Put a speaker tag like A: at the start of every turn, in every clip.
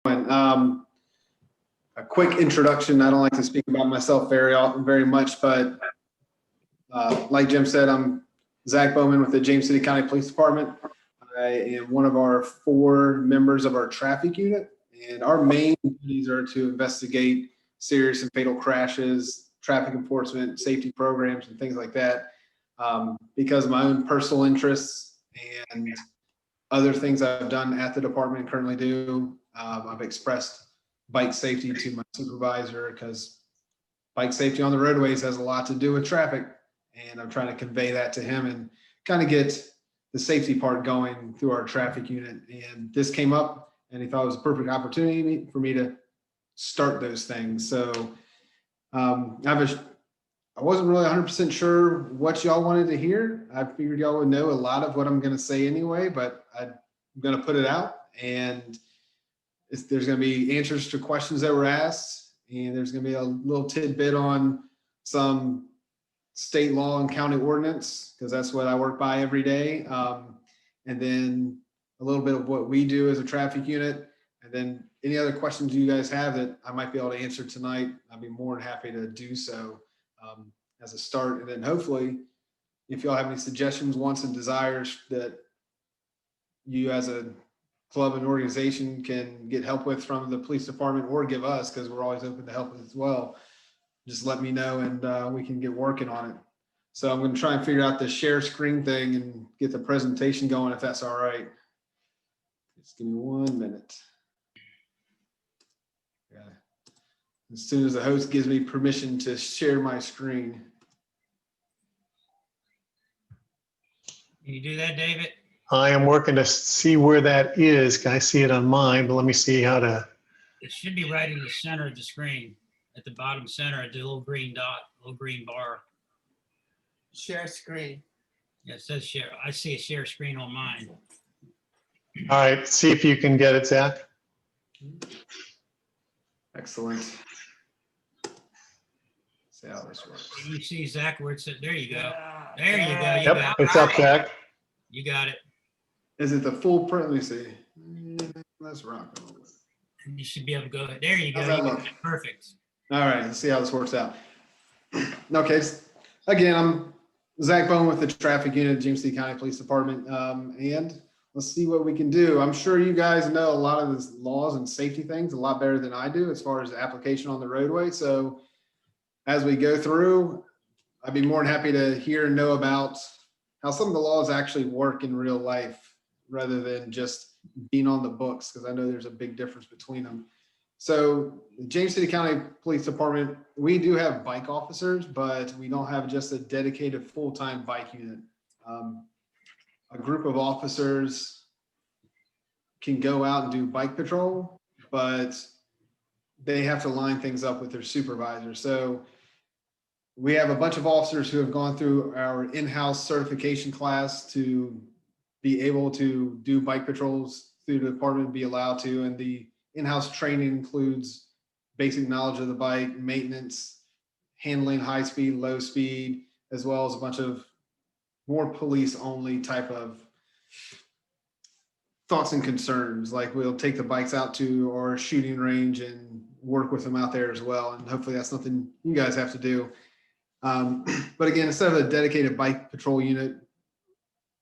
A: A quick introduction. I don't like to speak about myself very much, but like Jim said, I'm Zach Bowman with the James City County Police Department. I am one of our 4 members of our traffic unit, and our main duties are to investigate serious and fatal crashes, traffic enforcement, safety programs, and things like that. Because of my own personal interests and other things I've done at the department and currently do, I've expressed bike safety to my supervisor because bike safety on the roadways has a lot to do with traffic. And I'm trying to convey that to him and kind of get the safety part going through our traffic unit. And this came up and he thought it was a perfect opportunity for me to start those things. So I wasn't really 100% sure what y'all wanted to hear. I figured y'all would know a lot of what I'm going to say anyway, but I'm going to put it out, and there's going to be answers to questions that were asked, and there's going to be a little tidbit on some state law and county ordinance, because that's what I work by every day. And then a little bit of what we do as a traffic unit, and then any other questions you guys have that I might be able to answer tonight, I'd be more than happy to do so as a start. And then hopefully, if y'all have any suggestions, wants, and desires that you as a club and organization can get help with from the police department or give us, because we're always open to help as well, just let me know and we can get working on it. So I'm going to try and figure out the share screen thing and get the presentation going, if that's all right. Just give me 1 minute. Yeah. As soon as the host gives me permission to share my screen.
B: Can you do that, David?
C: I am working to see where that is. Can I see it on mine? But let me see how to.
B: It should be right in the center of the screen, at the bottom center, the little green dot, little green bar.
D: Share screen.
B: Yeah, it says share. I see a share screen on mine.
C: All right, see if you can get it, Zach.
A: Excellent. See how this works.
B: Can you see, Zach, where it said? There you go. There you go. You
C: Yep,
B: got
C: it's up, Zach.
B: You got it.
A: Is it the full print? Let me see. Let's rock.
B: And you should be able to go. There you go.
A: How's that
B: You got
A: look?
B: it. Perfect.
A: All right, let's see how this works out. Okay, again, I'm Zach Bowman with the traffic unit at James City County Police Department, and let's see what we can do. I'm sure you guys know a lot of the laws and safety things a lot better than I do as far as the application on the roadway. So as we go through, I'd be more than happy to hear and know about how some of the laws actually work in real life rather than just being on the books, because I know there's a big difference between them. So the James City County Police Department, we do have bike officers, but we don't have just a dedicated full-time bike unit. A group of officers can go out and do bike patrol, but they have to line things up with their supervisor. So we have a bunch of officers who have gone through our in-house certification class to be able to do bike patrols through the department, be allowed to. And the in-house training includes basic knowledge of the bike, maintenance, handling high speed, low speed, as well as a bunch of more police only type of thoughts and concerns. Like we'll take the bikes out to our shooting range and work with them out there as well. And hopefully that's something you guys have to do. But again, instead of a dedicated bike patrol unit,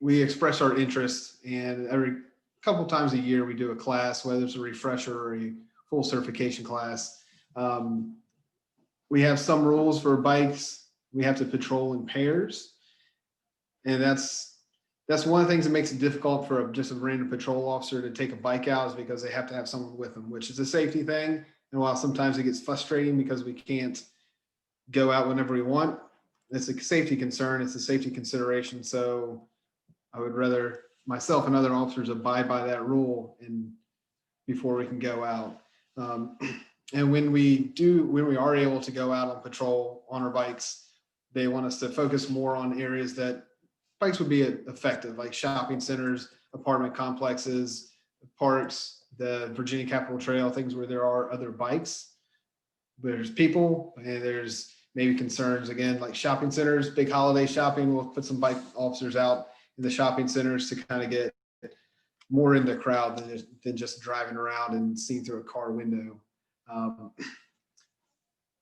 A: we express our interest, and every couple times a year we do a class, whether it's a refresher or a full certification class. We have some rules for bikes. We have to patrol in pairs, and that's one of the things that makes it difficult for just a random patrol officer to take a bike out, is because they have to have someone with them, which is a safety thing. And while sometimes it gets frustrating because we can't go out whenever we want, it's a safety concern. It's a safety consideration. So I would rather myself and other officers abide by that rule and before we can go out. And when we are able to go out on patrol on our bikes, they want us to focus more on areas that bikes would be effective, like shopping centers, apartment complexes, parks, the Virginia Capitol Trail, things where there are other bikes. There's people, and there's maybe concerns, again, like shopping centers, big holiday shopping. We'll put some bike officers out in the shopping centers to kind of get more in the crowd than just driving around and seeing through a car window.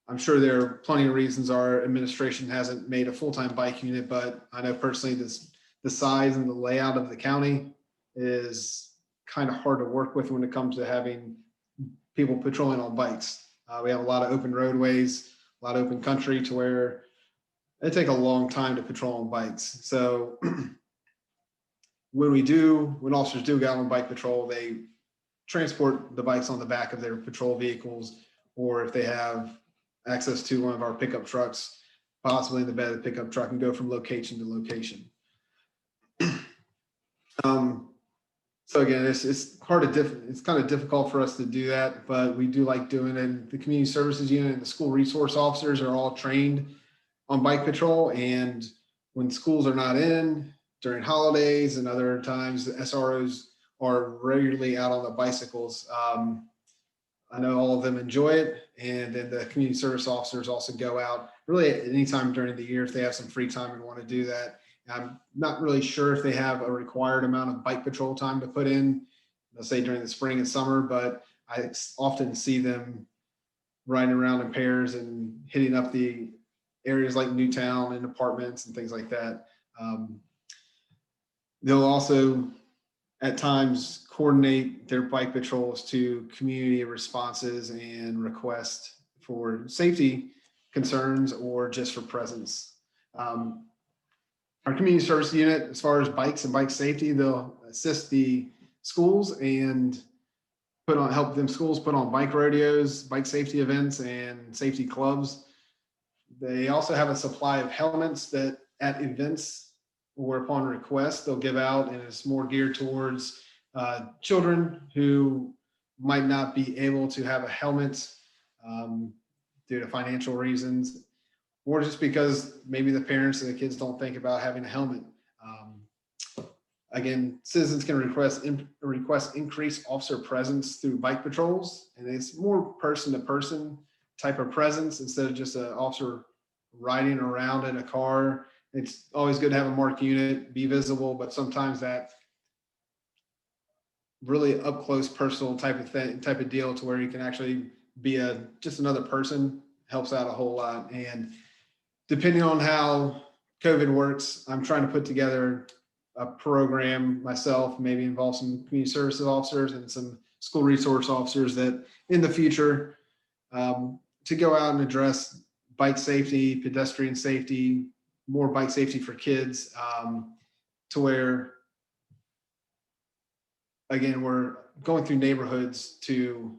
A: I'm sure there are plenty of reasons our administration hasn't made a full-time bike unit, but I know personally the size and the layout of the county is kind of hard to work with when it comes to having people patrolling on bikes. We have a lot of open roadways, a lot of open country to where it take a long time to patrol on bikes. So when officers do go out on bike patrol, they transport the bikes on the back of their patrol vehicles, or if they have access to one of our pickup trucks, possibly in the bed of the pickup truck, and go from location to location. So again, it's kind of difficult for us to do that, but we do like doing it. And the community services unit and the school resource officers are all trained on bike patrol. And when schools are not in during holidays and other times, the SROs are regularly out on the bicycles. I know all of them enjoy it. And then the community service officers also go out really at any time during the year if they have some free time and want to do that. I'm not really sure if they have a required amount of bike patrol time to put in, let's say during the spring and summer, but I often see them riding around in pairs and hitting up the areas like Newtown and apartments and things like that. They'll also at times coordinate their bike patrols to community responses and requests for safety concerns or just for presence. Our community service unit, as far as bikes and bike safety, they'll assist the schools and help them schools put on bike rodeos, bike safety events, and safety clubs. They also have a supply of helmets that at events or upon request, they'll give out, and it's more geared towards children who might not be able to have a helmet due to financial reasons, or just because maybe the parents and the kids don't think about having a helmet. Again, citizens can request increased officer presence through bike patrols, and it's more person-to-person type of presence instead of just an officer riding around in a car. It's always good to have a marked unit, be visible, but sometimes that really up close personal type of deal to where you can actually be just another person helps out a whole lot. And depending on how COVID works, I'm trying to put together a program myself, maybe involve some community services officers and some school resource officers that in the future to go out and address bike safety, pedestrian safety, more bike safety for kids, to where, again, we're going through neighborhoods to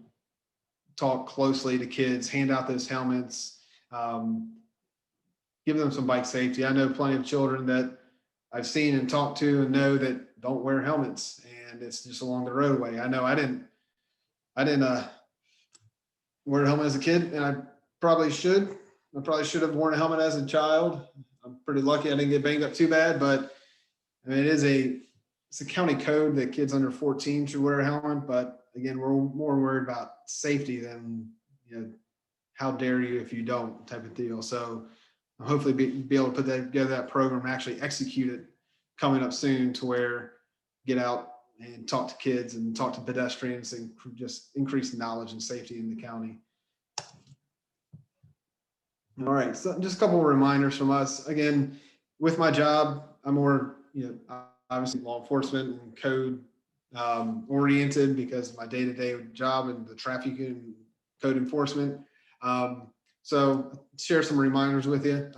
A: talk closely to kids, hand out those helmets, give them some bike safety. I know plenty of children that I've seen and talked to and know that don't wear helmets, and it's just along the roadway. I know I didn't wear a helmet as a kid, and I probably should. I probably should have worn a helmet as a child. I'm pretty lucky I didn't get banged up too bad, but I mean, it's a county code that kids under 14 should wear a helmet. But again, we're more worried about safety than, how dare you if you don't type of deal. So I'll hopefully be able to put together that program and actually execute it coming up soon to where get out and talk to kids and talk to pedestrians and just increase knowledge and safety in the county. All right, so just a couple of reminders from us. Again, with my job, I'm more, obviously law enforcement and code oriented because of my day-to-day job and the traffic and code enforcement. So share some reminders with you.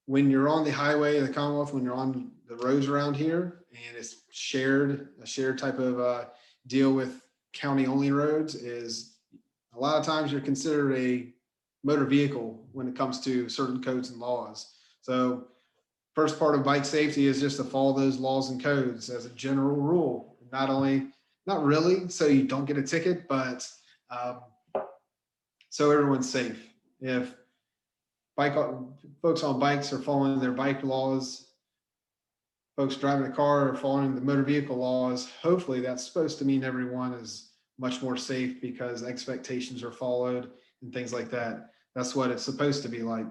A: When you're on the highway of the Commonwealth, when you're on the roads around here, and it's a shared type of deal with county-only roads, is a lot of times you're considered a motor vehicle when it comes to certain codes and laws. So first part of bike safety is just to follow those laws and codes as a general rule. Not really so you don't get a ticket, but so everyone's safe. If folks on bikes are following their bike laws, folks driving a car are following the motor vehicle laws, hopefully that's supposed to mean everyone is much more safe because expectations are followed and things like that. That's what it's supposed to be like.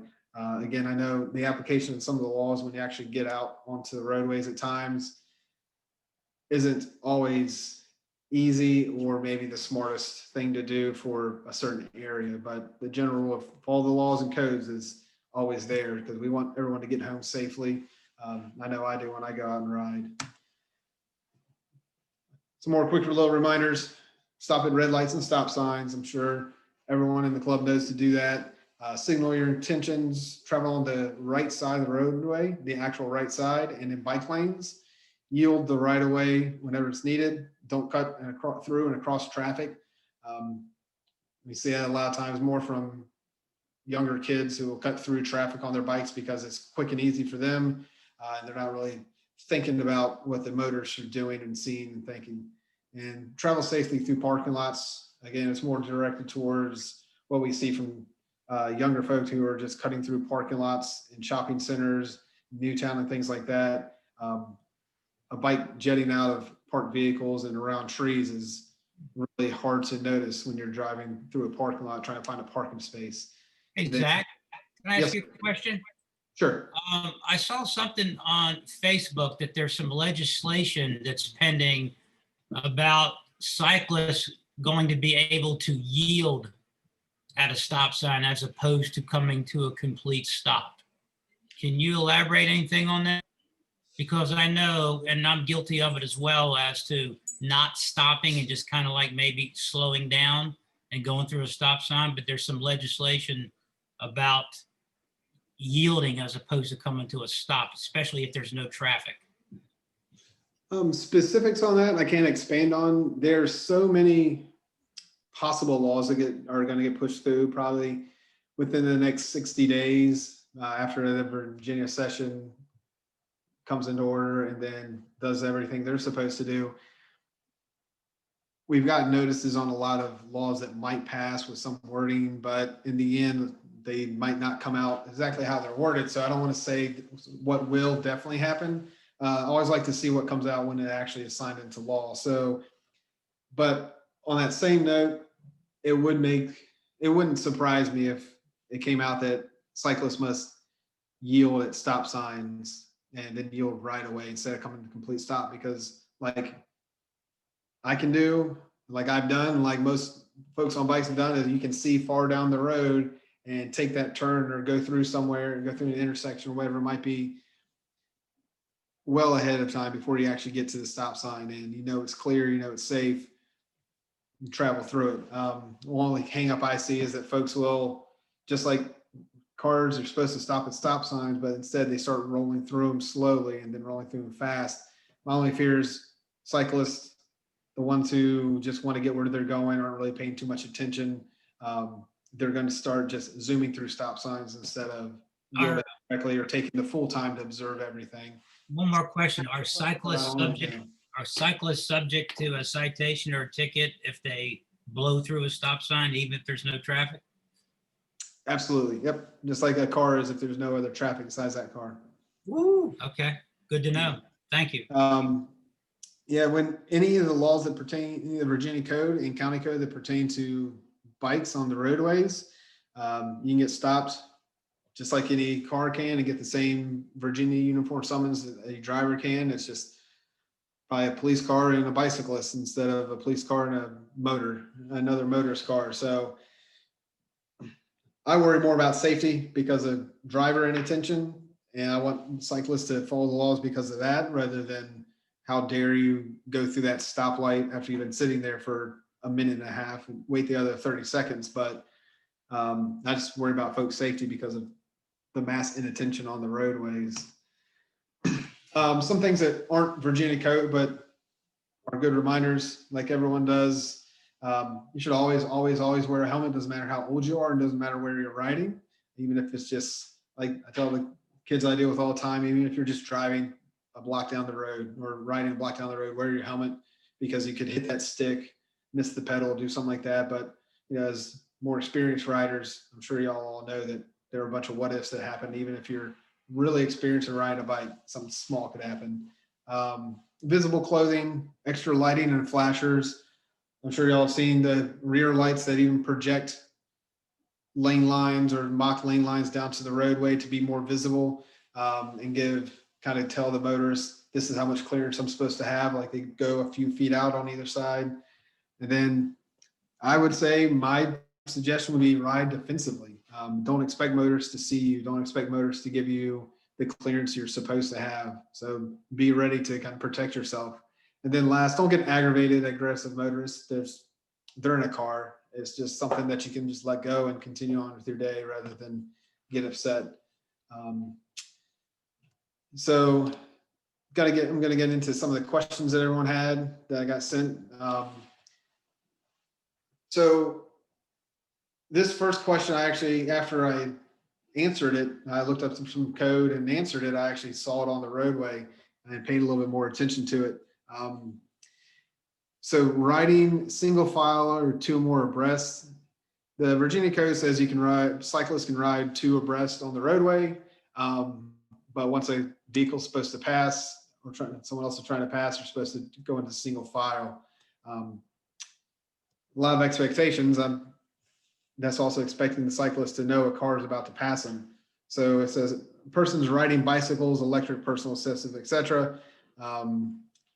A: Again, I know the application of some of the laws when you actually get out onto the roadways at times, isn't always easy or maybe the smartest thing to do for a certain area. But the general rule of all the laws and codes is always there because we want everyone to get home safely. I know I do when I go out and ride. Some more quick little reminders: stop at red lights and stop signs. I'm sure everyone in the club knows to do that. Signal your intentions, travel on the right side of the roadway, the actual right side, and in bike lanes. Yield the right of way whenever it's needed. Don't cut through and across traffic. We see that a lot of times more from younger kids who will cut through traffic on their bikes because it's quick and easy for them. And they're not really thinking about what the motorists are doing and seeing and thinking. And travel safely through parking lots. Again, it's more directed towards what we see from younger folks who are just cutting through parking lots in shopping centers, Newtown and things like that. A bike jetting out of parked vehicles and around trees is really hard to notice when you're driving through a parking lot trying to find a parking space.
B: Hey, Zach, can I
A: Yes.
B: ask you a question?
A: Sure.
B: I saw something on Facebook that there's some legislation that's pending about cyclists going to be able to yield at a stop sign as opposed to coming to a complete stop. Can you elaborate anything on that? Because I know, and I'm guilty of it as well, as to not stopping and just kind of like maybe slowing down and going through a stop sign, but there's some legislation about yielding as opposed to coming to a stop, especially if there's no traffic.
A: Specifics on that I can't expand on. There's so many possible laws that are going to get pushed through probably within the next 60 days after the Virginia session comes into order and then does everything they're supposed to do. We've got notices on a lot of laws that might pass with some wording, but in the end, they might not come out exactly how they're worded. So I don't want to say what will definitely happen. I always like to see what comes out when it actually is signed into law. So, but on that same note, it wouldn't surprise me if it came out that cyclists must yield at stop signs and then yield right away instead of coming to complete stop, because like I can do, like I've done, like most folks on bikes have done, is you can see far down the road and take that turn or go through somewhere and go through an intersection or whatever it might be well ahead of time before you actually get to the stop sign, and you know it's clear, you know it's safe, you travel through it. One only hang up I see is that folks will, just like cars are supposed to stop at stop signs, but instead they start rolling through them slowly and then rolling through them fast. My only fear is cyclists, the ones who just want to get where they're going, aren't really paying too much attention. They're going to start just zooming through stop signs instead of yielding correctly or taking the full time to observe everything.
B: One more question. Are cyclists subject to a citation or a ticket if they blow through a stop sign, even if there's no traffic?
A: Absolutely. Yep. Just like a car is if there's no other traffic besides that car.
B: Woo. Okay. Good to know. Thank you.
A: Yeah, when any of the laws that pertain, any of the Virginia code and county code that pertain to bikes on the roadways, you can get stopped just like any car can and get the same Virginia uniform summons that a driver can. It's just by a police car and a bicyclist instead of a police car and another motorist car. So I worry more about safety because of driver inattention, and I want cyclists to follow the laws because of that, rather than how dare you go through that stoplight after you've been sitting there for a minute and a half and wait the other 30 seconds. But I just worry about folks' safety because of the mass inattention on the roadways. Some things that aren't Virginia code, but are good reminders, like everyone does. You should always wear a helmet. Doesn't matter how old you are, and doesn't matter where you're riding, even if it's just like I tell the kids I deal with all the time, even if you're just driving a block down the road or riding a block down the road, wear your helmet, because you could hit that stick, miss the pedal, do something like that. But you know, as more experienced riders, I'm sure y'all all know that there are a bunch of what ifs that happen. Even if you're really experienced in riding a bike, something small could happen. Visible clothing, extra lighting and flashers. I'm sure y'all have seen the rear lights that even project lane lines or mock lane lines down to the roadway to be more visible, and kind of tell the motorists this is how much clearance I'm supposed to have. Like they go a few feet out on either side. And then I would say my suggestion would be ride defensively. Don't expect motorists to see you. Don't expect motorists to give you the clearance you're supposed to have. So be ready to kind of protect yourself. And then last, don't get aggravated, aggressive motorists. They're in a car. It's just something that you can just let go and continue on with your day rather than get upset. So I'm going to get into some of the questions that everyone had that I got sent. So this first question, I actually, after I answered it, I looked up some code and answered it. I actually saw it on the roadway and I paid a little bit more attention to it. So riding single file or two or more abreast, the Virginia code says you can ride, cyclists can ride two abreast on the roadway. But once a vehicle's supposed to pass or someone else is trying to pass, you're supposed to go into single file. A lot of expectations. That's also expecting the cyclist to know a car is about to pass them. So it says persons riding bicycles, electric, personal assistive, etc.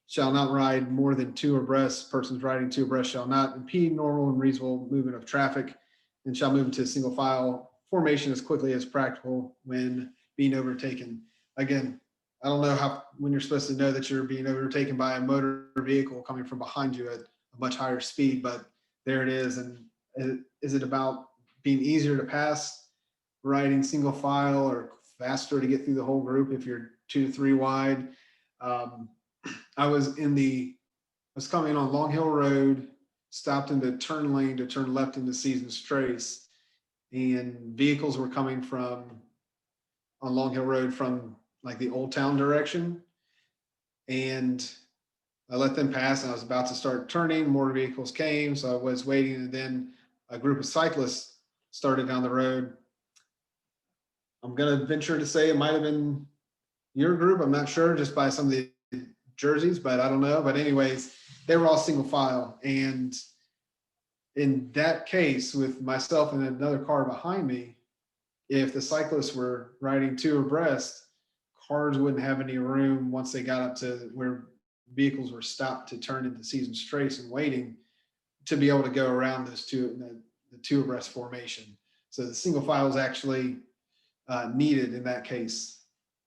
A: Shall not ride more than two abreast. Persons riding two abreast shall not impede normal and reasonable movement of traffic and shall move into single file formation as quickly as practical when being overtaken. Again, I don't know when you're supposed to know that you're being overtaken by a motor vehicle coming from behind you at a much higher speed, but there it is. And is it about being easier to pass, riding single file, or faster to get through the whole group if you're 2 to 3 wide? I was coming on Long Hill Road, stopped in the turn lane to turn left into Seasons Trace, and vehicles were coming on Long Hill Road from like the Old Town direction. And I let them pass and I was about to start turning, more vehicles came. So I was waiting, and then a group of cyclists started down the road. I'm going to venture to say it might've been your group. I'm not sure, just by some of the jerseys, but I don't know. But anyways, they were all single file. And in that case, with myself and another car behind me, if the cyclists were riding two abreast, cars wouldn't have any room once they got up to where vehicles were stopped to turn into Seasons Trace and waiting to be able to go around those the two abreast formation. So the single file is actually needed in that case.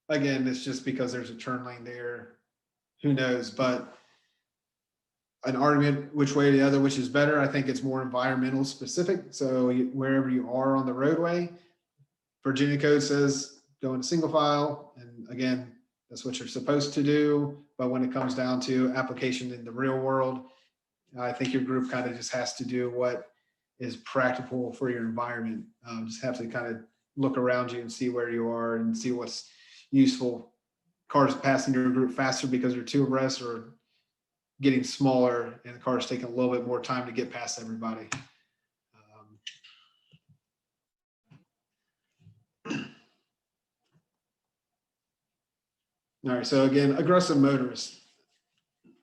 A: Again, it's just because there's a turn lane there. Who knows? But an argument which way or the other, which is better, I think it's more environmental specific. So wherever you are on the roadway, Virginia code says go into single file. And again, that's what you're supposed to do. But when it comes down to application in the real world, I think your group kind of just has to do what is practical for your environment. Just have to kind of look around you and see where you are and see what's useful. Cars passing your group faster because they're two abreast, or getting smaller and the car's taking a little bit more time to get past everybody. All right, so again, aggressive motorists.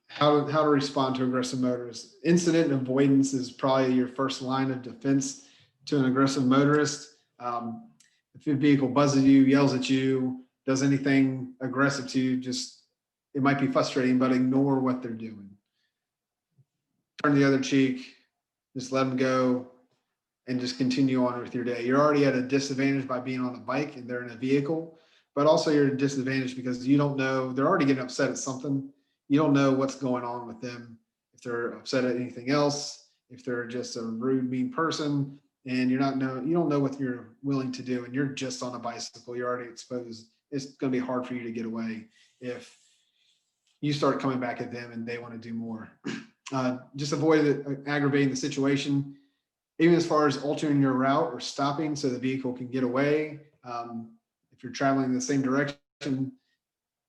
A: How to respond to aggressive motorists. Incident avoidance is probably your first line of defense to an aggressive motorist. If your vehicle buzzes you, yells at you, does anything aggressive to you, it might be frustrating, but ignore what they're doing. Turn the other cheek, just let them go, and just continue on with your day. You're already at a disadvantage by being on a bike and they're in a vehicle, but also you're at a disadvantage because you don't know, they're already getting upset at something. You don't know what's going on with them, if they're upset at anything else, if they're just a rude, mean person, and you don't know what you're willing to do, and you're just on a bicycle, you're already exposed. It's going to be hard for you to get away if you start coming back at them and they want to do more. Just avoid aggravating the situation, even as far as altering your route or stopping so the vehicle can get away. If you're traveling in the same direction,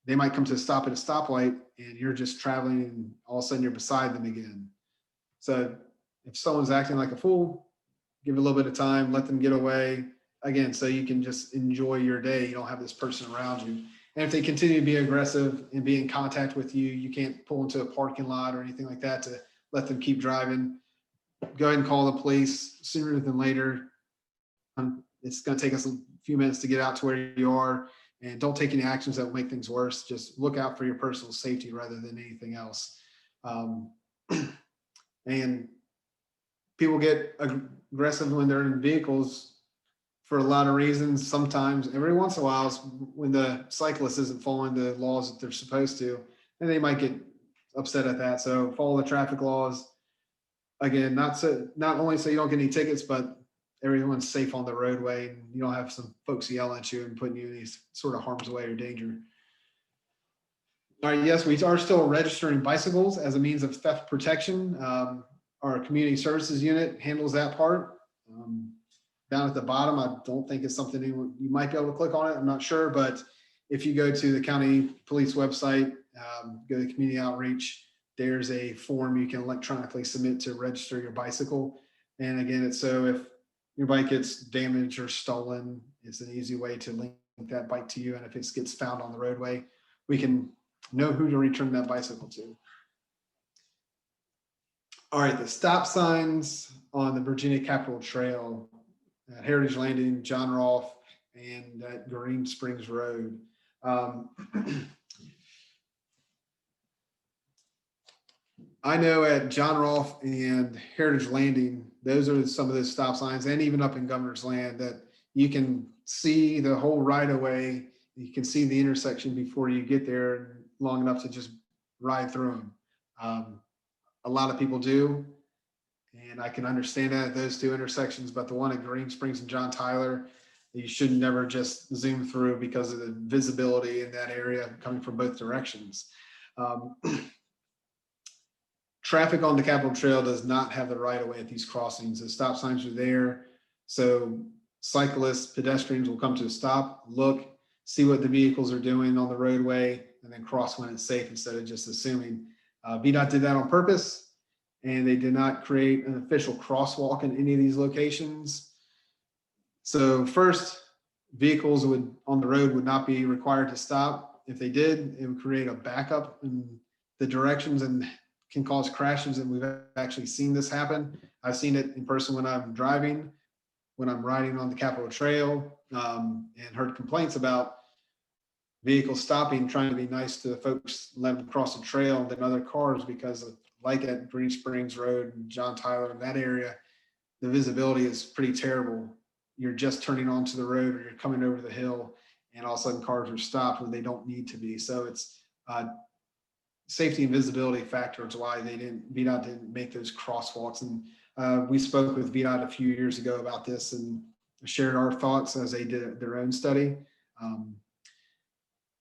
A: they might come to a stop at a stoplight and you're just traveling and all of a sudden you're beside them again. So if someone's acting like a fool, give it a little bit of time, let them get away again, so you can just enjoy your day. You don't have this person around you. And if they continue to be aggressive and be in contact with you, you can't pull into a parking lot or anything like that to let them keep driving. Go ahead and call the police sooner than later. It's going to take us a few minutes to get out to where you are, and don't take any actions that will make things worse. Just look out for your personal safety rather than anything else. And people get aggressive when they're in vehicles for a lot of reasons. Sometimes, every once in a while, when the cyclist isn't following the laws that they're supposed to, and they might get upset at that. So follow the traffic laws. Again, not only so you don't get any tickets, but everyone's safe on the roadway and you don't have some folks yelling at you and putting you in these sort of harm's way or danger. All right, yes, we are still registering bicycles as a means of theft protection. Our community services unit handles that part. Down at the bottom, I don't think it's something you might be able to click on it. I'm not sure, but if you go to the county police website, go to community outreach, there's a form you can electronically submit to register your bicycle. And again, it's so if your bike gets damaged or stolen, it's an easy way to link that bike to you. And if it gets found on the roadway, we can know who to return that bicycle to. All right, the stop signs on the Virginia Capitol Trail at Heritage Landing, John Rolfe, and at Green Springs Road. I know at John Rolfe and Heritage Landing, those are some of those stop signs, and even up in Governor's Land, that you can see the whole right of way. You can see the intersection before you get there long enough to just ride through them. A lot of people do, and I can understand that at those two intersections, but the one at Green Springs and John Tyler, you should never just zoom through because of the visibility in that area coming from both directions. Traffic on the Capitol Trail does not have the right of way at these crossings. The stop signs are there, so cyclists, pedestrians will come to a stop, look, see what the vehicles are doing on the roadway, and then cross when it's safe instead of just assuming. VDOT did that on purpose, and they did not create an official crosswalk in any of these locations. So first, vehicles on the road would not be required to stop. If they did, it would create a backup in the directions and can cause crashes, and we've actually seen this happen. I've seen it in person when I'm driving, when I'm riding on the Capitol Trail, and heard complaints about vehicles stopping, trying to be nice to the folks, let them cross the trail, and then other cars, because of, like at Green Springs Road and John Tyler, in that area, the visibility is pretty terrible. You're just turning onto the road or you're coming over the hill, and all of a sudden cars are stopped when they don't need to be. So it's safety and visibility factor is why VDOT didn't make those crosswalks. And we spoke with VDOT a few years ago about this and shared our thoughts as they did their own study.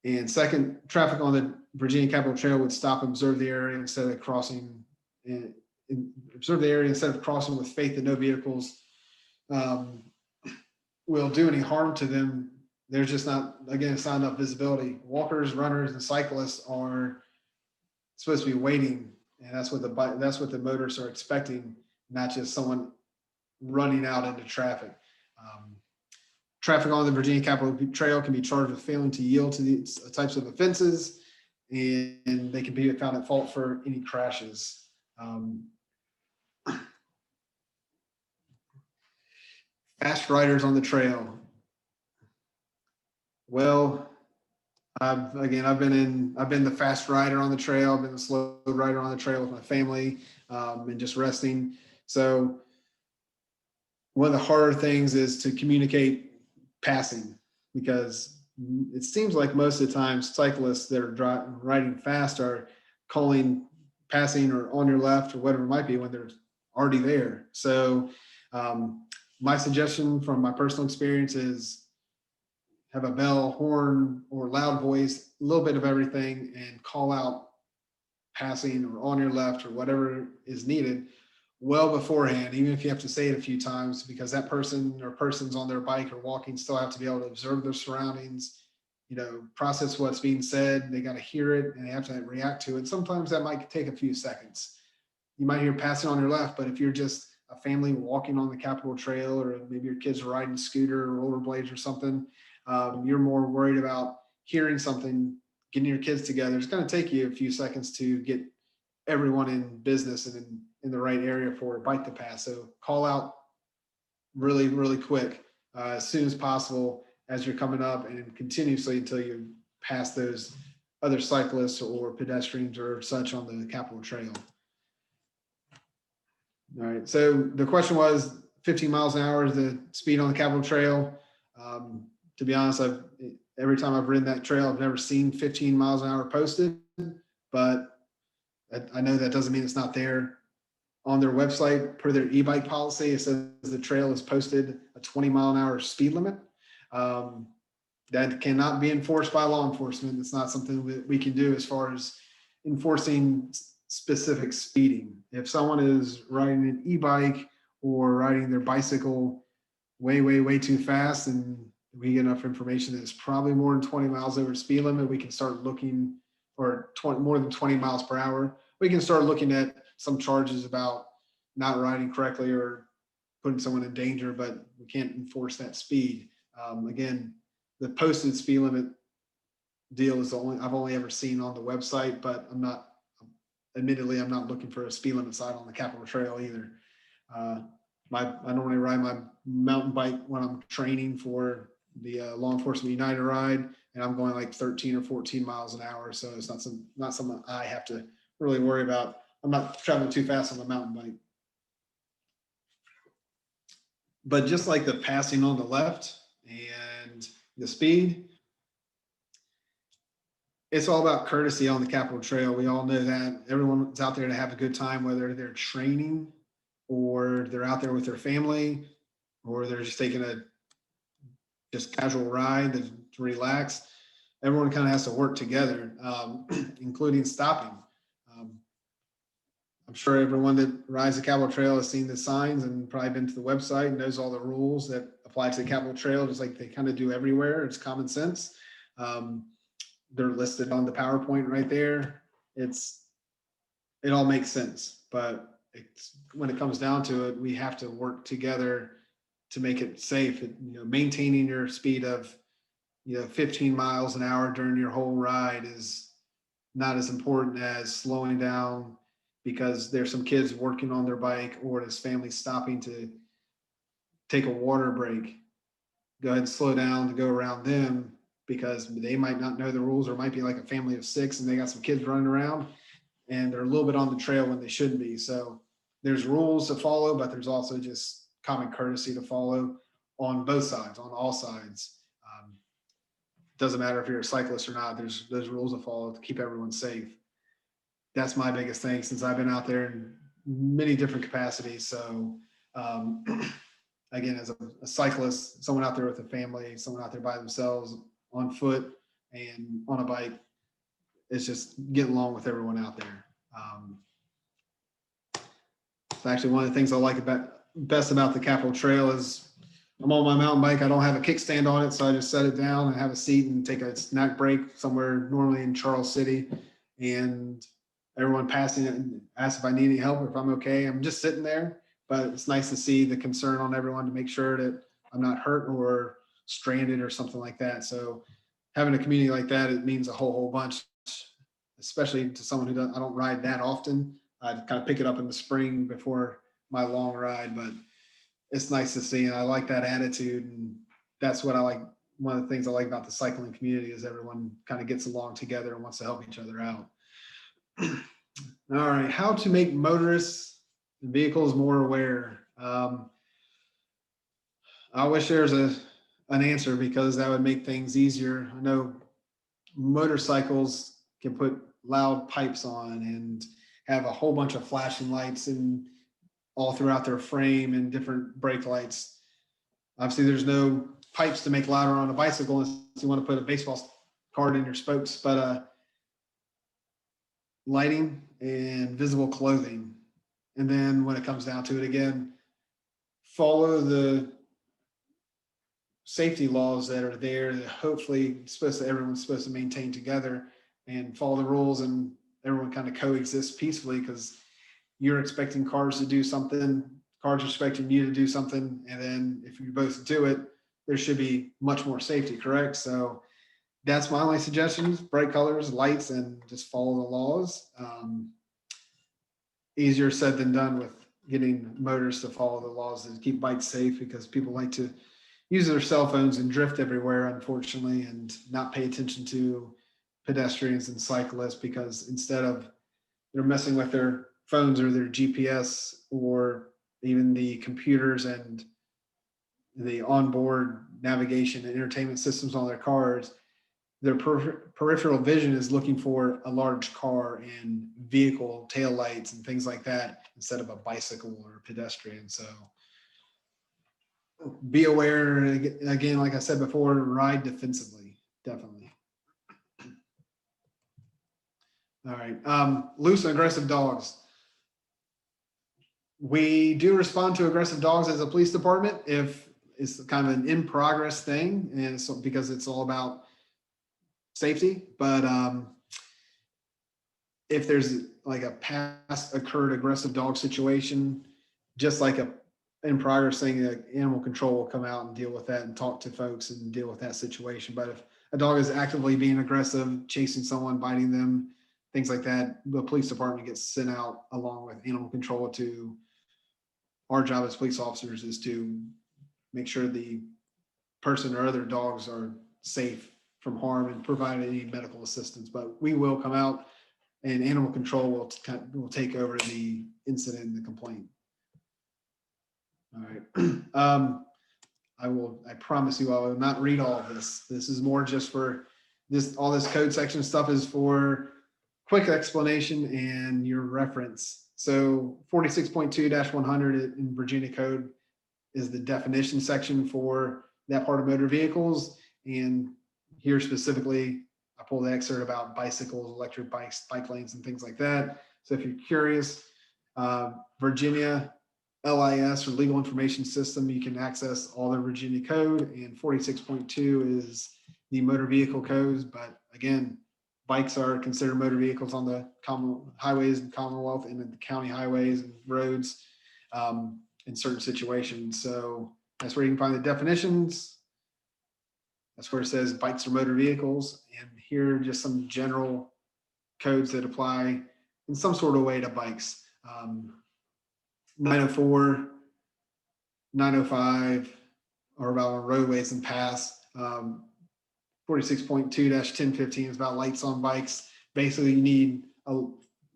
A: And second, traffic on the Virginia Capitol Trail would stop and observe the area instead of crossing, and observe the area instead of crossing with faith that no vehicles will do any harm to them. There's just not, again, it's not enough visibility. Walkers, runners, and cyclists are supposed to be waiting, and that's what the motorists are expecting, not just someone running out into traffic. Traffic on the Virginia Capitol Trail can be charged with failing to yield to these types of offenses, and they can be found at fault for any crashes. Fast riders on the trail. Well, I've been the fast rider on the trail. I've been the slow rider on the trail with my family, and just resting. So one of the harder things is to communicate passing, because it seems like most of the time cyclists that are riding fast are calling passing or on your left or whatever it might be when they're already there. So my suggestion from my personal experience is have a bell, horn, or loud voice, a little bit of everything, and call out passing or on your left or whatever is needed well beforehand, even if you have to say it a few times, because that person or persons on their bike or walking still have to be able to observe their surroundings, process what's being said. They got to hear it and they have to react to it. Sometimes that might take a few seconds. You might hear passing on your left, but if you're just a family walking on the Capitol Trail, or maybe your kids are riding a scooter or rollerblades or something, you're more worried about hearing something, getting your kids together. It's going to take you a few seconds to get everyone in business and in the right area for a bike to pass. So call out really, really quick, as soon as possible, as you're coming up and continuously until you pass those other cyclists or pedestrians or such on the Capitol Trail. All right, so the question was 15 miles an hour is the speed on the Capitol Trail. To be honest, every time I've ridden that trail, I've never seen 15 miles an hour posted, but I know that doesn't mean it's not there on their website. Per their e-bike policy, it says the trail is posted a 20-mile-an-hour speed limit. That cannot be enforced by law enforcement. It's not something that we can do as far as enforcing specific speeding. If someone is riding an e-bike or riding their bicycle way too fast, and we get enough information that it's probably more than 20 miles over speed limit, we can start looking, or more than 20 miles per hour, we can start looking at some charges about not riding correctly or putting someone in danger, but we can't enforce that speed. Again, the posted speed limit deal is I've only ever seen on the website, but admittedly, I'm not looking for a speed limit sign on the Capitol Trail either. I normally ride my mountain bike when I'm training for the Law Enforcement United ride, and I'm going like 13 or 14 miles an hour. So it's not something I have to really worry about. I'm not traveling too fast on the mountain bike. But just like the passing on the left and the speed, it's all about courtesy on the Capitol Trail. We all know that. Everyone's out there to have a good time, whether they're training or they're out there with their family, or they're just taking a just casual ride to relax. Everyone kind of has to work together, including stopping. I'm sure everyone that rides the Capitol Trail has seen the signs and probably been to the website and knows all the rules that apply to the Capitol Trail, just like they kind of do everywhere. It's common sense. They're listed on the PowerPoint right there. It all makes sense, but when it comes down to it, we have to work together to make it safe. Maintaining your speed of 15 miles an hour during your whole ride is not as important as slowing down because there's some kids working on their bike or his family stopping to take a water break. Go ahead and slow down to go around them because they might not know the rules, or might be like a family of 6 and they got some kids running around and they're a little bit on the trail when they shouldn't be. So there's rules to follow, but there's also just common courtesy to follow on both sides, on all sides. Doesn't matter if you're a cyclist or not, there's those rules to follow to keep everyone safe. That's my biggest thing since I've been out there in many different capacities. So again, as a cyclist, someone out there with a family, someone out there by themselves on foot and on a bike, it's just getting along with everyone out there. It's actually one of the things I like best about the Capitol Trail is I'm on my mountain bike. I don't have a kickstand on it, so I just set it down and have a seat and take a snack break somewhere, normally in Charles City, and everyone passing it and asks if I need any help or if I'm okay. I'm just sitting there, but it's nice to see the concern on everyone to make sure that I'm not hurt or stranded or something like that. So having a community like that, it means a whole bunch, especially to someone I don't ride that often. I kind of pick it up in the spring before my long ride, but it's nice to see. And I like that attitude. And that's what I like. One of the things I like about the cycling community is everyone kind of gets along together and wants to help each other out. All right, how to make motorists and vehicles more aware. I wish there's an answer because that would make things easier. I know motorcycles can put loud pipes on and have a whole bunch of flashing lights and all throughout their frame and different brake lights. Obviously, there's no pipes to make louder on a bicycle unless you want to put a baseball card in your spokes, but lighting and visible clothing. And then when it comes down to it again, follow the safety laws that are there that hopefully everyone's supposed to maintain together and follow the rules, and everyone kind of coexists peacefully because you're expecting cars to do something, cars are expecting you to do something, and then if you both do it, there should be much more safety, correct? So that's my only suggestions: bright colors, lights, and just follow the laws. Easier said than done with getting motors to follow the laws and keep bikes safe because people like to, use their cell phones and drift everywhere, unfortunately, and not pay attention to pedestrians and cyclists, because instead of they're messing with their phones or their GPS or even the computers and the onboard navigation and entertainment systems on their cars, their peripheral vision is looking for a large car and vehicle taillights and things like that instead of a bicycle or a pedestrian. So be aware, again, like I said before, ride defensively, definitely. All right, loose and aggressive dogs. We do respond to aggressive dogs as a police department if it's kind of an in progress thing, and so because it's all about safety. But if there's like a past occurred aggressive dog situation, just like a in progress thing, animal control will come out and deal with that and talk to folks and deal with that situation. But if a dog is actively being aggressive, chasing someone, biting them, things like that, the police department gets sent out along with animal control. To our job as police officers is to make sure the person or other dogs are safe from harm and provide any medical assistance. But we will come out and animal control will take over the incident and the complaint. All right. I promise you, I will not read all of this. This is more just for this, all this code section stuff is for quick explanation and your reference. So 46.2-100 in Virginia code is the definition section for that part of motor vehicles. And here specifically, I pulled the excerpt about bicycles, electric bikes, bike lanes, and things like that. So if you're curious, Virginia LIS or Legal Information System, you can access all the Virginia code, and 46.2 is the motor vehicle codes. But again, bikes are considered motor vehicles on the common highways and Commonwealth and the county highways and roads in certain situations. So that's where you can find the definitions. That's where it says bikes are motor vehicles. And here are just some general codes that apply in some sort of way to bikes. 904, 905 are about on roadways and paths. 46.2-1015 is about lights on bikes. Basically, you need a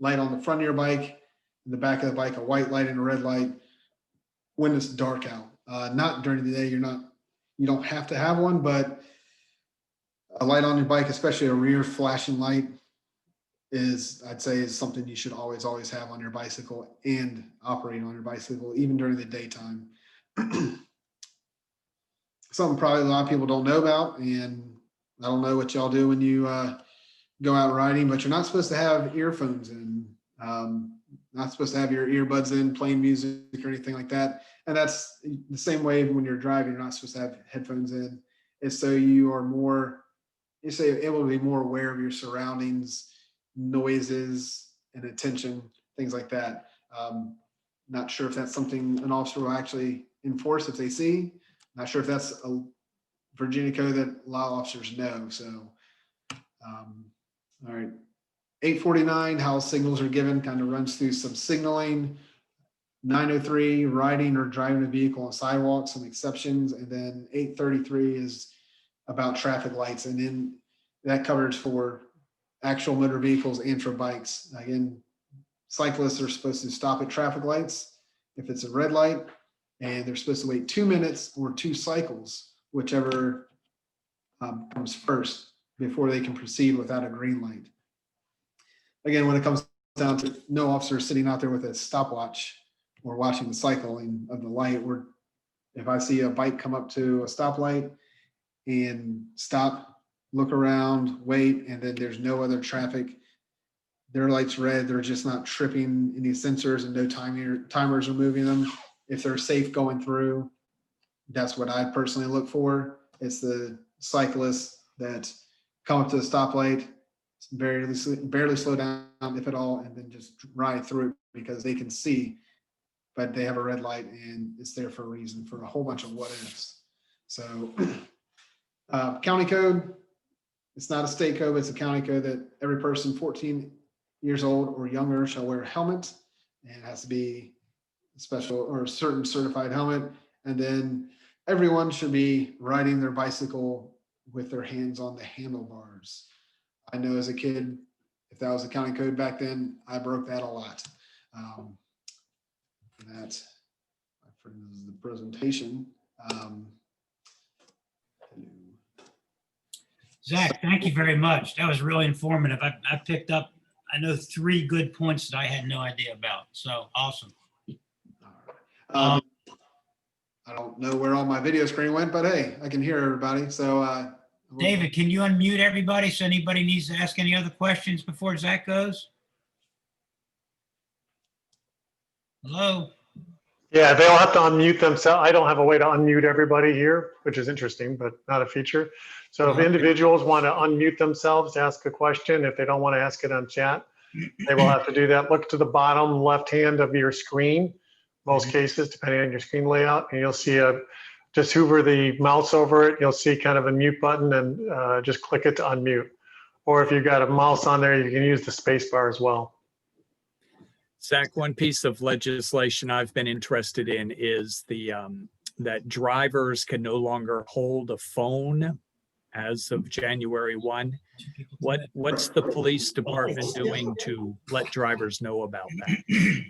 A: light on the front of your bike, in the back of the bike, a white light and a red light when it's dark out. Not during the day, you don't have to have one, but a light on your bike, especially a rear flashing light, I'd say is something you should always have on your bicycle and operate on your bicycle, even during the daytime. Something probably a lot of people don't know about, and I don't know what y'all do when you go out riding, but you're not supposed to have earphones in, not supposed to have your earbuds in, playing music or anything like that. And that's the same way when you're driving, you're not supposed to have headphones in. It's so you are able to be more aware of your surroundings, noises and attention, things like that. Not sure if that's something an officer will actually enforce if they see. Not sure if that's a Virginia code that a lot of officers know. So, all right. 849, how signals are given, kind of runs through some signaling. 903, riding or driving a vehicle on sidewalks, some exceptions. And then 833 is about traffic lights. And then that covers for actual motor vehicles and for bikes. Again, cyclists are supposed to stop at traffic lights if it's a red light, and they're supposed to wait 2 minutes or 2 cycles, whichever comes first, before they can proceed without a green light. Again, when it comes down to no officer sitting out there with a stopwatch or watching the cycling of the light, where if I see a bike come up to a stoplight and stop, look around, wait, and then there's no other traffic, their light's red, they're just not tripping any sensors and no timers are moving them. If they're safe going through, that's what I personally look for. It's the cyclists that come up to the stoplight, barely slow down, if at all, and then just ride through it because they can see, but they have a red light and it's there for a reason, for a whole bunch of what ifs. So county code, it's not a state code, it's a county code that every person 14 years old or younger shall wear a helmet, and it has to be a special or a certain certified helmet. And then everyone should be riding their bicycle with their hands on the handlebars. I know as a kid, if that was a county code back then, I broke that a lot. That, I forget the presentation.
B: Zach, thank you very much. That was really informative. I picked up, I know 3 good points that I had no idea about. So awesome.
A: I don't know where all my video screen went, but hey, I can hear everybody. So,
B: David, can you unmute everybody so anybody needs to ask any other questions before Zach goes? Hello?
C: Yeah, they'll have to unmute themselves. I don't have a way to unmute everybody here, which is interesting, but not a feature. So if
B: Okay.
C: individuals want to unmute themselves to ask a question, if they don't want to ask it on chat, they will have to do that. Look to the bottom left hand of your screen, most cases, depending on your screen layout, and you'll see just hover the mouse over it. You'll see kind of a mute button and just click it to unmute. Or if you've got a mouse on there, you can use the space bar as well.
E: Zach, one piece of legislation I've been interested in is that drivers can no longer hold a phone as of January 1. What's the police department doing to let drivers know about that?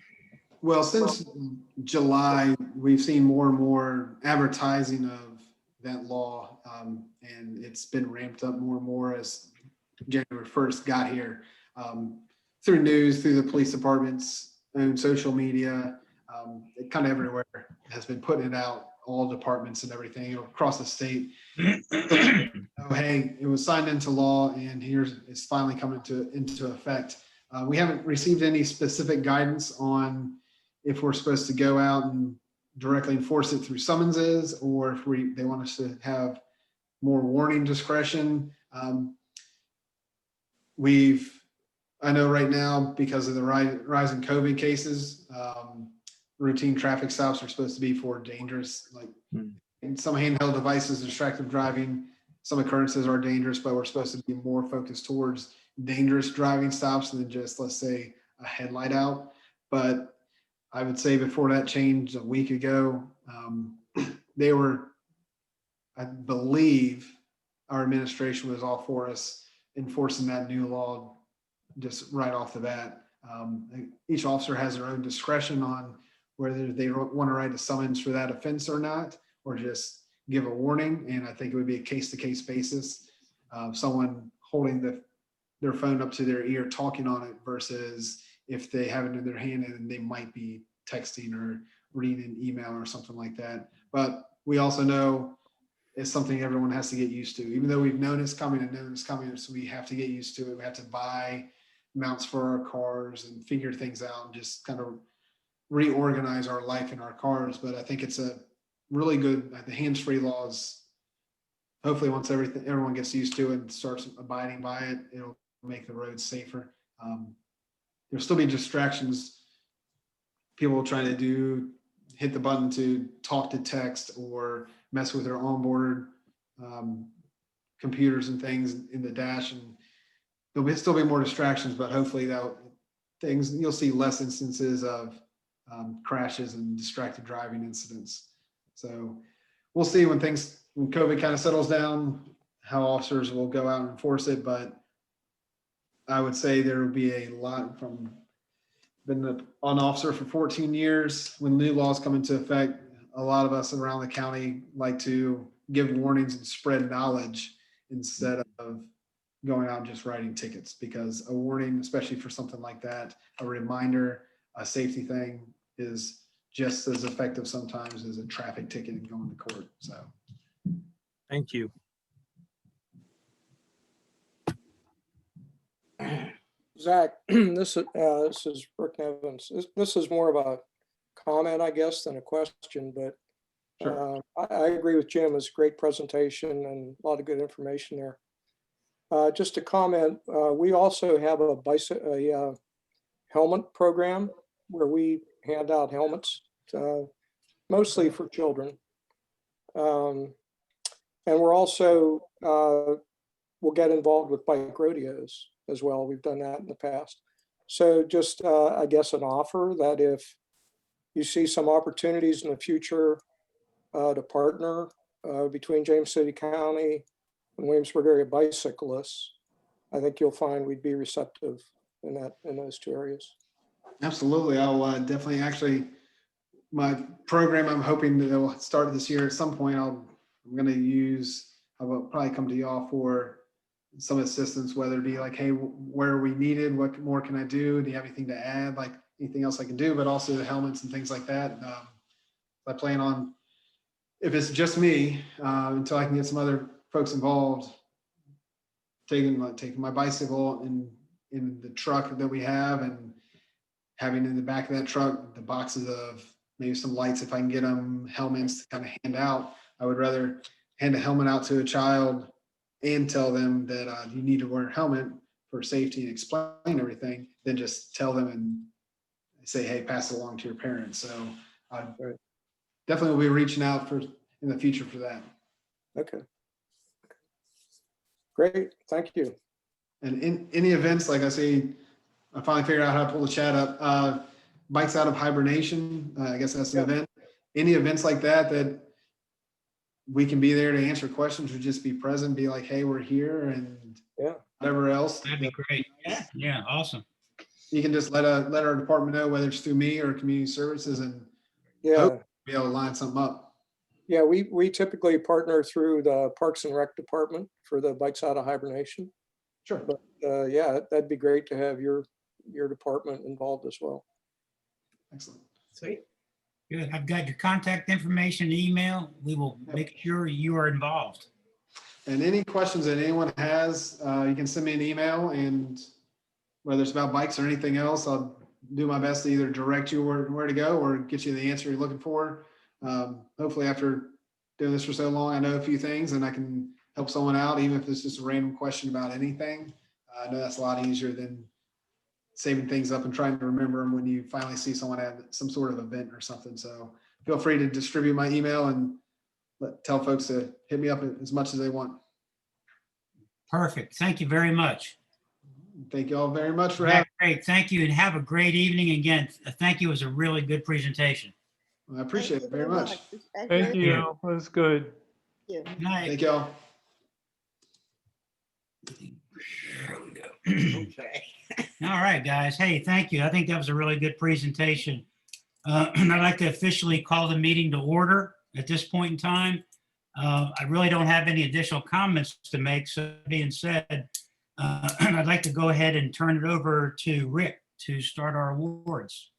A: well, since July, we've seen more and more advertising of that law, and it's been ramped up more and more as January 1st got here. Through news, through the police departments, and social media, it kind of everywhere has been putting it out, all departments and everything across the state. Oh, hey, it was signed into law and it's finally coming into effect. We haven't received any specific guidance on if we're supposed to go out and directly enforce it through summonses or if they want us to have more warning discretion. I know right now, because of the rise in COVID cases, routine traffic stops are supposed to be for dangerous, like and some handheld devices, distracted driving. Some occurrences are dangerous, but we're supposed to be more focused towards dangerous driving stops than just, let's say, a headlight out. But I would say before that changed a week ago, they were, I believe, our administration was all for us enforcing that new law just right off the bat. Each officer has their own discretion on whether they want to write a summons for that offense or not, or just give a warning. And I think it would be a case-to-case basis. Someone holding their phone up to their ear talking on it versus if they have it in their hand and they might be texting or reading an email or something like that. But we also know it's something everyone has to get used to. Even though we've known it's coming and known it's coming, so we have to get used to it. We have to buy mounts for our cars and figure things out and just kind of reorganize our life in our cars. But I think it's a really good, the hands-free laws. Hopefully once everyone gets used to it and starts abiding by it, it'll make the roads safer. There'll still be distractions. People trying to hit the button to talk to text or mess with their onboard computers and things in the dash, and there'll still be more distractions, but hopefully you'll see less instances of crashes and distracted driving incidents. So we'll see when COVID kind of settles down, how officers will go out and enforce it. But I would say there will be a lot been an officer for 14 years. When new laws come into effect, a lot of us around the county like to give warnings and spread knowledge instead of going out and just writing tickets, because a warning, especially for something like that, a reminder, a safety thing, is just as effective sometimes as a traffic ticket and going to court. So
E: Thank you.
F: Zach, this is Rick Evans. This is more of a comment, I guess, than a question, but
A: Sure.
F: I agree with Jim. It's a great presentation and a lot of good information there. Just a comment, we also have a helmet program where we hand out helmets, mostly for children. And we're also, we'll get involved with bike rodeos as well. We've done that in the past. So just, I guess, an offer that if you see some opportunities in the future to partner between James City County and Williamsburg area bicyclists, I think you'll find we'd be receptive in those two areas.
A: Absolutely. I'll definitely actually, my program, I'm hoping that will start this year at some point. I'm going to use, I will probably come to y'all for some assistance, whether it be like, hey, where are we needed? What more can I do? Do you have anything to add? Like anything else I can do, but also the helmets and things like that. I plan on, if it's just me, until I can get some other folks involved, taking my bicycle in the truck that we have and having in the back of that truck the boxes of maybe some lights if I can get them, helmets to kind of hand out. I would rather hand a helmet out to a child and tell them that you need to wear a helmet for safety and explain everything than just tell them and say, hey, pass it along to your parents. So I definitely will be reaching out in the future for that.
F: Okay. Great, thank you.
A: And in any events, like I say, I finally figured out how to pull the chat up. Bikes Out of Hibernation, I guess that's an event. Any events like that we can be there to answer questions or just be present, be like, hey, we're here, and whatever else.
B: That'd be great. Yeah, awesome.
A: You can just let our department know, whether it's through me or community services, and
F: Yeah,
A: be able to line something up.
F: yeah, we typically partner through the Parks and Rec department for the Bikes Out of Hibernation.
A: Sure.
F: But yeah, that'd be great to have your department involved as well.
A: Excellent.
D: Sweet.
B: Good. I've got your contact information, email. We will make sure you are involved.
A: And any questions that anyone has, you can send me an email, and whether it's about bikes or anything else, I'll do my best to either direct you where to go or get you the answer you're looking for. Hopefully after doing this for so long, I know a few things and I can help someone out, even if it's just a random question about anything. I know that's a lot easier than saving things up and trying to remember them when you finally see someone at some sort of event or something. So feel free to distribute my email and tell folks to hit me up as much as they want.
B: Perfect. Thank you very much.
A: Thank you all very much for having me.
B: Great. Thank you, and have a great evening. Again, thank you. It was a really good presentation.
A: I appreciate it very much.
G: Thank you. It was good.
B: Good night.
A: Thank y'all.
D: Okay.
B: All right, guys. Hey, thank you. I think that was a really good presentation. And I'd like to officially call the meeting to order at this point in time. I really don't have any additional comments to make. So that being said, I'd like to go ahead and turn it over to Rick to start our awards.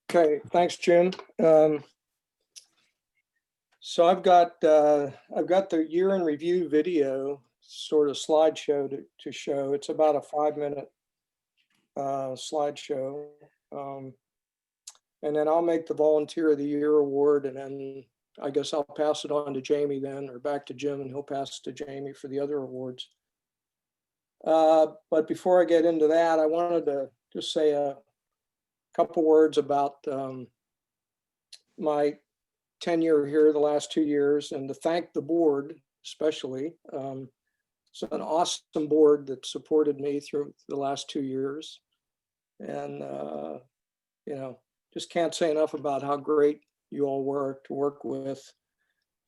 F: Okay, thanks, Jim. So I've got the year in review video sort of slideshow to show. It's about a 5-minute slideshow. And then I'll make the Volunteer of the Year award, and then I guess I'll pass it on to Jamie then, or back to Jim, and he'll pass it to Jamie for the other awards. But before I get into that, I wanted to just say a couple words about my tenure here the last 2 years, and to thank the board especially. It's an awesome board that supported me through the last 2 years, and you know, just can't say enough about how great you all were to work with.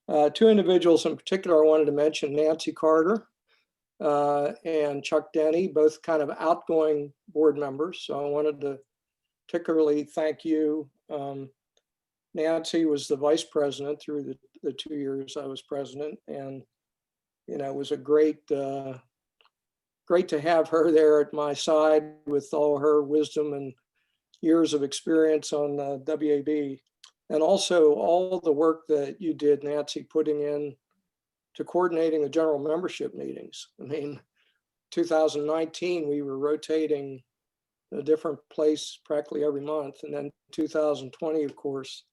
F: 2 individuals in particular I wanted to mention: Nancy Carter and Chuck Denny, both kind of outgoing board members. So I wanted to particularly thank you. Nancy was the vice president through the 2 years I was president, and you know, it was a great to have her there at my side with all her wisdom and years of experience on WAB, and also all the work that you did, Nancy, putting in to coordinating the general membership meetings. I mean, 2019, we were rotating a different place practically every month. And then 2020, of course,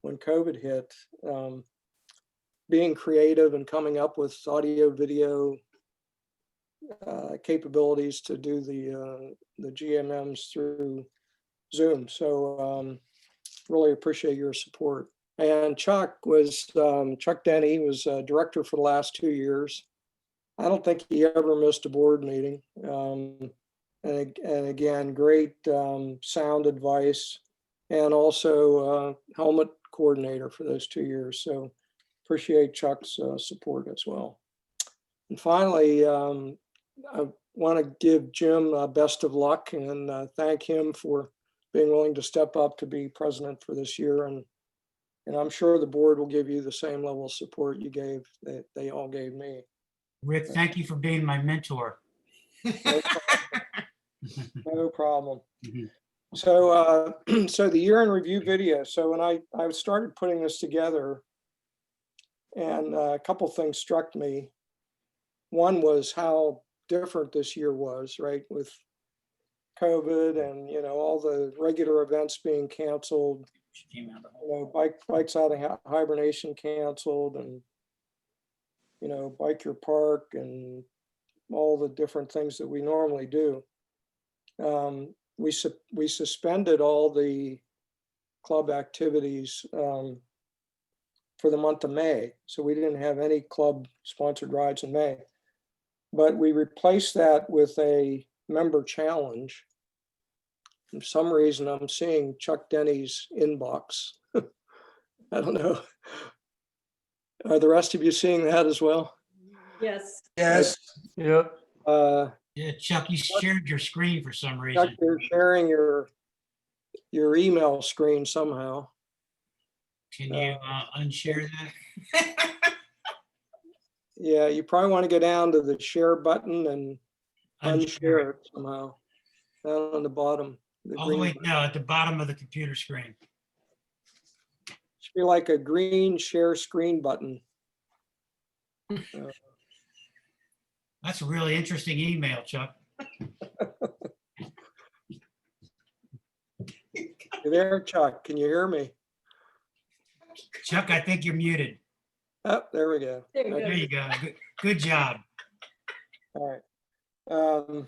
F: when COVID hit, being creative and coming up with audio video capabilities to do the GMMs through Zoom. So really appreciate your support. And Chuck Denny was director for the last 2 years. I don't think he ever missed a board meeting. And again, great sound advice and also helmet coordinator for those 2 years. So appreciate Chuck's support as well. And finally, I want to give Jim best of luck and thank him for being willing to step up to be president for this year. And I'm sure the board will give you the same level of support you gave, that they all gave me.
B: Rick, thank you for being my mentor.
F: No problem.
B: Mhm.
F: So, so the year in review video. So when I started putting this together, and a couple things struck me. One was how different this year was, right? With COVID and, all the regular events being canceled,
B: She came out of-
F: bikes out of hibernation canceled, and, Bike Your Park and all the different things that we normally do. We suspended all the club activities for the month of May. So we didn't have any club sponsored rides in May, but we replaced that with a member challenge. For some reason, I'm seeing Chuck Denny's inbox. I don't know. Are the rest of you seeing that as well?
H: Yes.
D: Yes.
G: Yep.
B: Yeah, Chuck, you shared your screen for some
F: Chuck,
B: reason.
F: you're sharing your email screen somehow.
B: Can you unshare that?
F: Yeah, you probably want to go down to the share button and unshare it somehow. Down on the bottom.
B: All the
F: green
B: way,
F: button.
B: no, at the bottom of the computer screen.
F: Should be like a green share screen button.
B: That's a really interesting email, Chuck.
F: You there, Chuck? Can you hear me?
B: Chuck, I think you're muted.
F: Oh, there we go.
H: There you go.
B: There you go. Good job.
F: All right.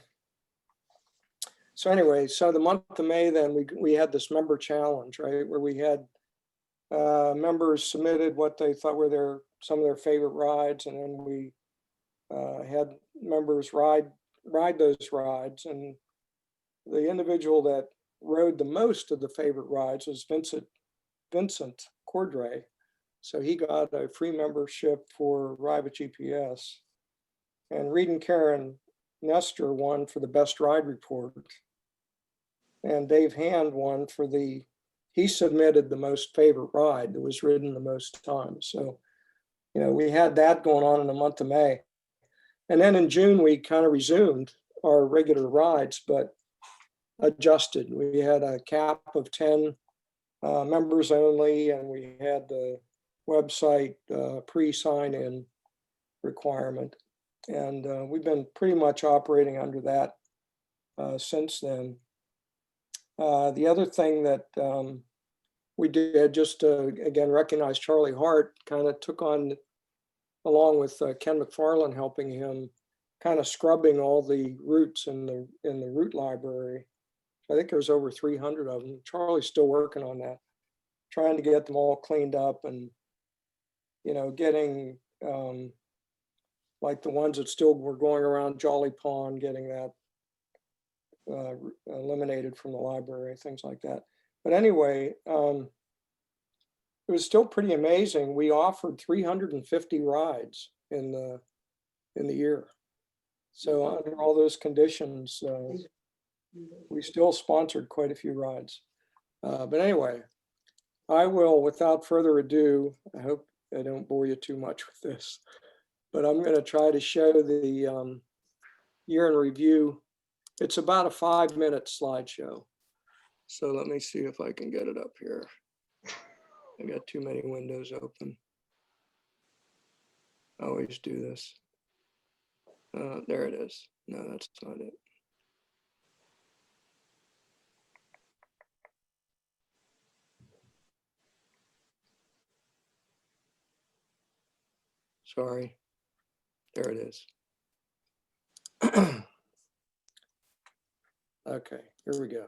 F: So anyway, so the month of May, then we had this member challenge, right, where we had members submitted what they thought were some of their favorite rides, and then we had members ride those rides. And the individual that rode the most of the favorite rides was Vincent Cordray. So he got a free membership for Ride with GPS. And Reed and Karen Nestor won for the best ride report. And Dave Hand won for he submitted the most favorite ride that was ridden the most times. So, we had that going on in the month of May. And then in June, we kind of resumed our regular rides, but adjusted. We had a cap of 10 members only, and we had the website pre-sign-in requirement. And we've been pretty much operating under that since then. The other thing that we did, just to, again, recognize Charlie Hart, kind of took on, along with Ken McFarland helping him, kind of scrubbing all the routes in the route library. I think there's over 300 of them. Charlie's still working on that, trying to get them all cleaned up and, getting like the ones that still were going around Jolly Pond, getting that eliminated from the library, things like that. But anyway, it was still pretty amazing. We offered 350 rides in the year. So under all those conditions, we still sponsored quite a few rides. But anyway, I will, without further ado, I hope I don't bore you too much with this, but I'm going to try to show the year in review. It's about a 5-minute slideshow. So let me see if I can get it up here. I got too many windows open. I always do this. There it is. No, that's not it. Sorry. There it is. Okay, here we go.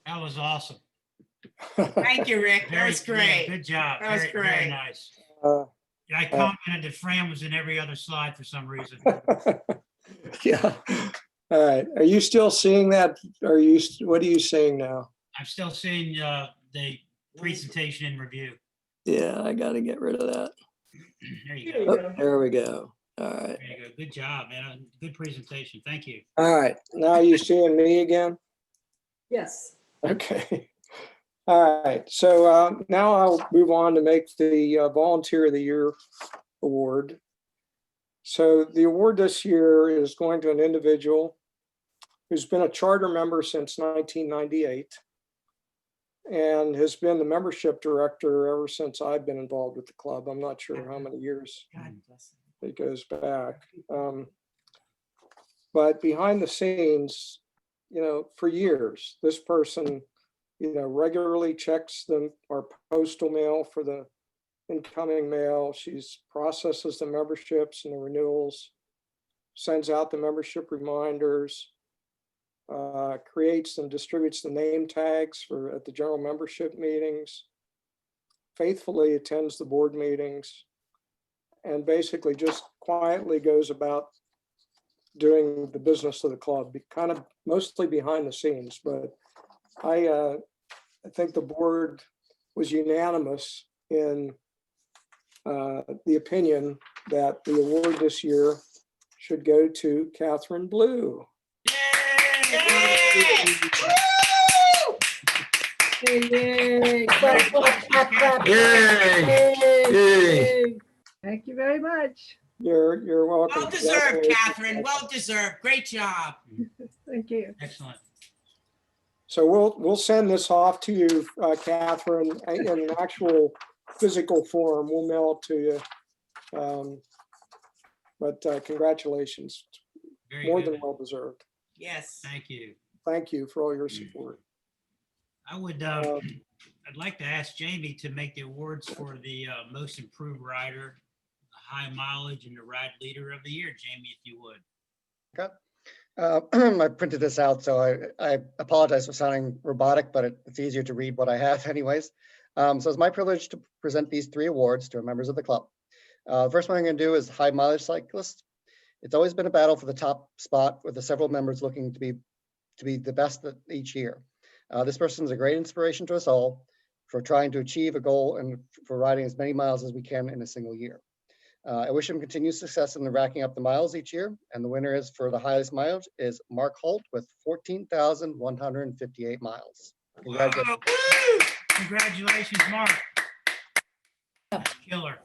B: That was awesome.
D: Thank you, Rick. That was
B: Yeah,
D: great.
B: good job.
D: That was
B: Very, very
D: great.
B: nice.
F: Uh,
B: Yeah, I commented that Fran was in every other slide for some reason.
F: Yeah. All right. Are you still seeing that? What are you seeing now?
B: I'm still seeing the presentation in review.
F: Yeah, I got to get rid of that.
B: There you
D: There you
B: go.
D: go.
F: There we go. All right.
B: There you go. Good job, man. Good presentation. Thank you.
F: All right. Now you seeing me again?
D: Yes.
F: Okay. All right. So now I'll move on to make the Volunteer of the Year award. So the award this year is going to an individual who's been a charter member since 1998. and has been the membership director ever since I've been involved with the club. I'm not sure how many years
D: God bless
F: it goes back. But behind the scenes, for years, this person, regularly checks our postal mail for the incoming mail. She's processes the memberships and the renewals, sends out the membership reminders, creates and distributes the name tags at the general membership meetings, faithfully attends the board meetings, and basically just quietly goes about doing the business of the club, kind of mostly behind the scenes. But I think the board was unanimous in the opinion that the award this year should go to Catherine Blue.
D: Yay! Clap, clap, clap, clap.
H: Yay!
D: Yay! Thank you very much.
F: You're welcome.
D: Well deserved, Catherine. Well deserved. Great job. Thank you.
B: Excellent.
F: So we'll send this off to you, Catherine, in an actual physical form. We'll mail it to you. But congratulations.
B: Very
F: More
B: good.
F: than well deserved.
D: Yes.
B: Thank you.
F: Thank you for all your support.
B: I would, I'd like to ask Jamie to make the awards for the most improved rider, the high mileage, and the ride leader of the year. Jamie, if you would.
H: I printed this out, so I apologize for sounding robotic, but it's easier to read what I have anyways. So it's my privilege to present these 3 awards to our members of the club. First one I'm going to do is high mileage cyclist. It's always been a battle for the top spot, with the several members looking to be the best each year. This person is a great inspiration to us all for trying to achieve a goal and for riding as many miles as we can in a single year. I wish him continued success in the racking up the miles each year. And the winner is for the highest mileage is Mark Holt with 14,158 miles. Congratulations.
B: Congratulations, Mark. Killer.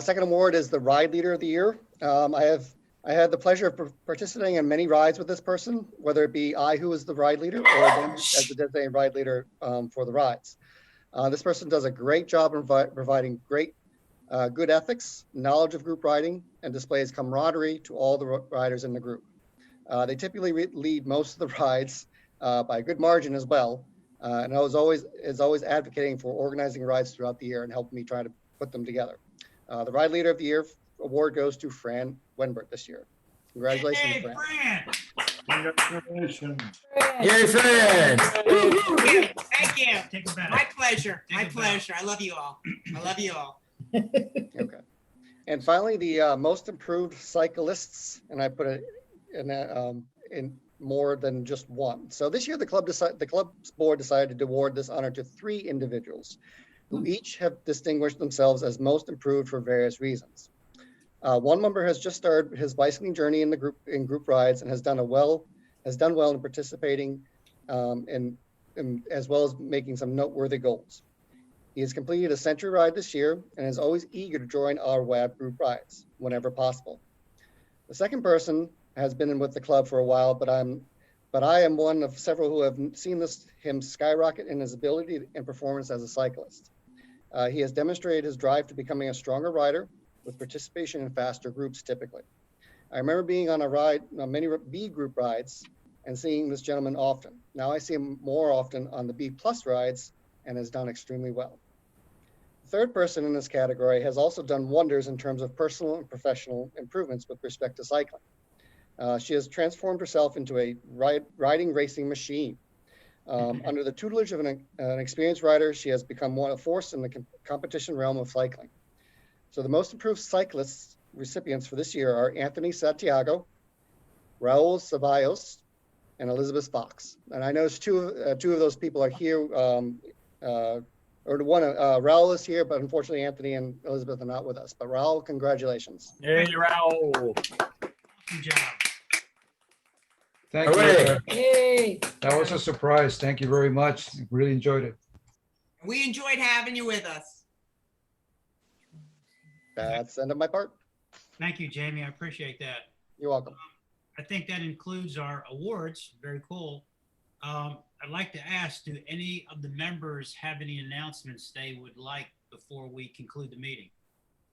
H: Second award is the ride leader of the year. I had the pleasure of participating in many rides with this person, whether it be I who was the ride leader or them as the designated ride leader for the rides. This person does a great job in providing good ethics, knowledge of group riding, and displays camaraderie to all the riders in the group. They typically lead most of the rides by a good margin as well, and is always advocating for organizing rides throughout the year and helping me try to put them together. The Ride Leader of the Year award goes to Fran Wenbert this year. Congratulations,
B: Hey,
H: Fran.
B: Fran.
G: Congratulations.
H: Yay, Fran!
D: Thank you.
B: Take a bow.
D: My pleasure.
B: Take
D: My
B: a bow.
D: pleasure. I love you all. I love you all.
H: Okay. And finally, the most improved cyclists, and I put it in more than just one. So this year, the club's board decided to award this honor to 3 individuals who each have distinguished themselves as most improved for various reasons. One member has just started his bicycling journey in group rides and has done well in participating as well as making some noteworthy goals. He has completed a century ride this year and is always eager to join our WAB group rides whenever possible. The second person has been with the club for a while, but I am one of several who have seen him skyrocket in his ability and performance as a cyclist. He has demonstrated his drive to becoming a stronger rider with participation in faster groups typically. I remember being on many B group rides and seeing this gentleman often. Now I see him more often on the B+ rides and has done extremely well. The third person in this category has also done wonders in terms of personal and professional improvements with respect to cycling. She has transformed herself into a riding racing machine. Under the tutelage of an experienced rider, she has become a force in the competition realm of cycling. So the most improved cyclists recipients for this year are Anthony Santiago, Raul Ceballos, and Elizabeth Fox. And I noticed two of those people are here, Raul is here, but unfortunately Anthony and Elizabeth are not with us. But Raul, congratulations.
E: Hey, Raul.
B: Good job.
G: Thank you.
H: Hooray.
D: Yay.
G: That was a surprise. Thank you very much. Really enjoyed it.
D: We enjoyed having you with us.
H: That's the end of my part.
B: Thank you, Jamie. I appreciate that.
H: You're welcome.
B: I think that includes our awards. Very cool. I'd like to ask, do any of the members have any announcements they would like before we conclude the meeting?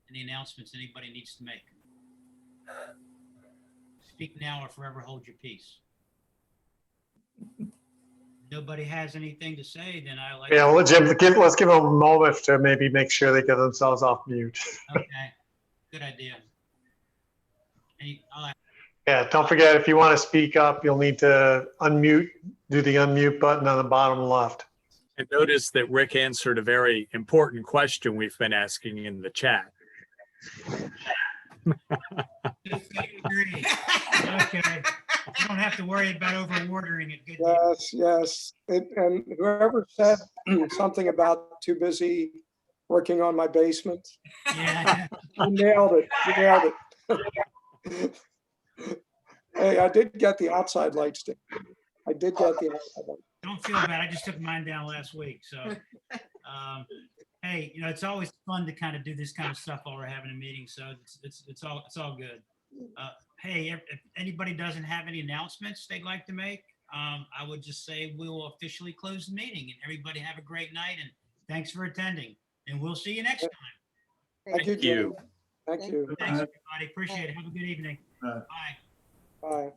B: Any announcements anybody needs to make? Speak now or forever hold your peace. Nobody has anything to say, then I like.
C: Yeah, well, Jim, let's give them a moment to maybe make sure they get themselves off mute.
B: Okay, good idea.
C: Yeah, don't forget, if you want to speak up, you'll need to unmute, do the unmute button on the bottom left.
E: And notice that Rick answered a very important question we've been asking in the chat.
B: Agree. Okay, you don't have to worry about over-ordering it. Good deal.
F: Yes, yes. And whoever said something about too busy working on my basement,
B: Yeah.
F: you nailed it. You nailed it. Hey, I did get the outside lights. I did get the outside lights.
B: Don't feel bad. I just took mine down last week. So, hey, it's always fun to kind of do this kind of stuff while we're having a meeting. So it's all good. Hey, if anybody doesn't have any announcements they'd like to make, I would just say we will officially close the meeting. And everybody have a great night. And thanks for attending. And we'll see you next time.
F: Thank you, Jim. Thank you.
B: Thanks, everybody. Appreciate it. Have a good evening. Bye.
F: Bye.